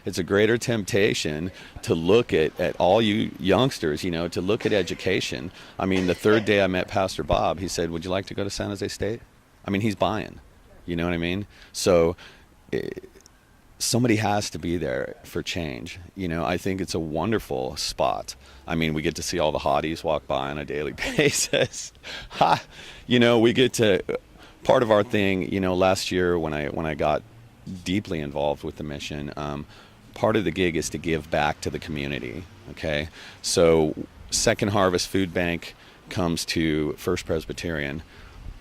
It's a greater temptation to look at all you youngsters, to look at education. I mean, the third day I met Pastor Bob, he said, "Would you like to go to San Jose State?" I mean, he's buying. You know what I mean? So somebody has to be there for change. I think it's a wonderful spot. I mean, we get to see all the hotties walk by on a daily basis. Ha! We get to, part of our thing, last year when I got deeply involved with the mission, part of the gig is to give back to the community, okay? So Second Harvest Food Bank comes to First Presbyterian.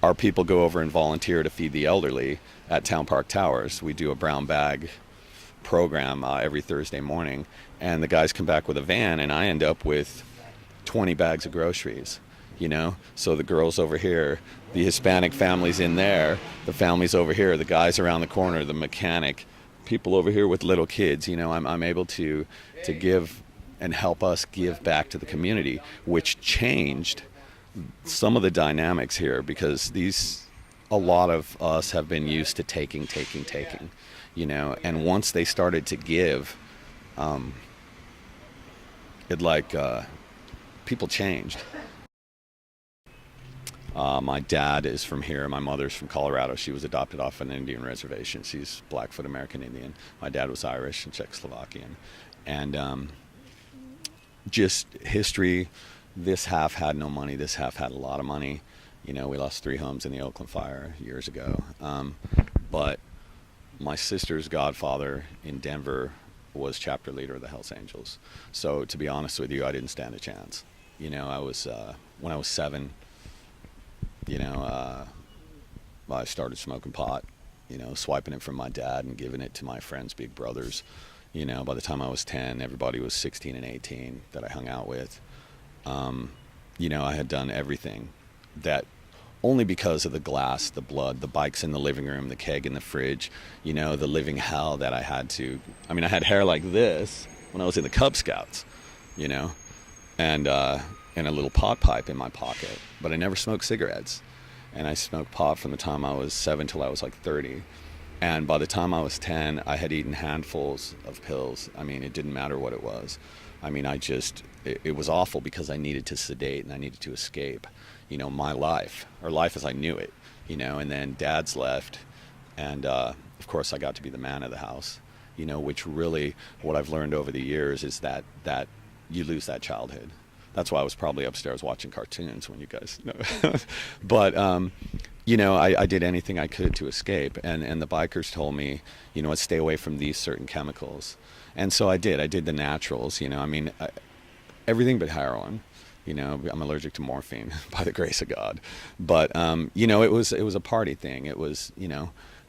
Our people go over and volunteer to feed the elderly at Town Park Towers. We do a brown bag program every Thursday morning, and the guys come back with a van, and I end up with 20 bags of groceries, So the girls over here, the Hispanic families in there, the families over here, the guys around the corner, the mechanic, people over here with little kids, I'm able to give and help us give back to the community, which changed some of the dynamics here, because a lot of us have been used to taking, and once they started to give, people changed. My dad is from here. My mother's from Colorado. She was adopted off an Indian reservation. She's Blackfoot American Indian. My dad was Irish and Czechoslovakian. And just history, this half had no money. This half had a lot of money. We lost 3 homes in the Oakland fire years ago. But my sister's godfather in Denver was chapter leader of the Hells Angels. So to be honest with you, I didn't stand a chance. I was, when I was 7, I started smoking pot, swiping it from my dad and giving it to my friends' big brothers. By the time I was 10, everybody was 16 and 18 that I hung out with. I had done everything that, only because of the glass, the blood, the bikes in the living room, the keg in the fridge, the living hell that I had to. I mean, I had hair like this when I was in the Cub Scouts, and a little pot pipe in my pocket, but I never smoked cigarettes. And I smoked pot from the time I was 7 till I was like 30. And by the time I was 10, I had eaten handfuls of pills. I mean, it didn't matter what it was. I mean, it was awful, because I needed to sedate and I needed to escape, my life, or life as I knew it, and then Dad's left. And of course I got to be the man of the house, which really, what I've learned over the years is that you lose that childhood. That's why I was probably upstairs watching cartoons when you guys know. But, I did anything I could to escape. And the bikers told me, stay away from these certain chemicals. And so I did. I did the naturals, everything but heroin. I'm allergic to morphine by the grace of God. But, it was a party thing. It was,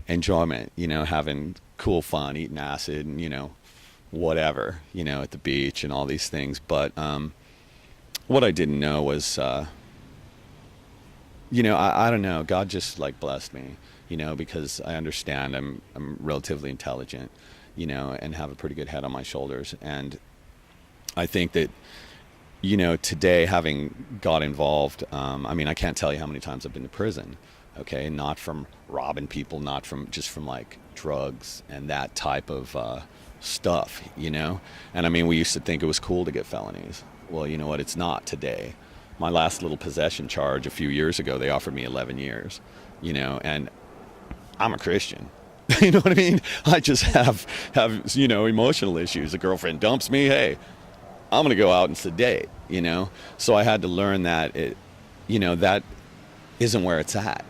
enjoyment, having cool fun, eating acid and, whatever, at the beach and all these things. But, what I didn't know was, I don't know, God just blessed me, because I understand I'm relatively intelligent, and have a pretty good head on my shoulders. And I think that, today, having got involved, I can't tell you how many times I've been to prison, okay? Not from robbing people, not from drugs and that type of stuff, And we used to think it was cool to get felonies. Well, you know what? It's not today. My last little possession charge a few years ago, they offered me 11 years, and I'm a Christian. You know what I mean? I just have emotional issues. A girlfriend dumps me. Hey, I'm going to go out and sedate, So I had to learn that that isn't where it's at.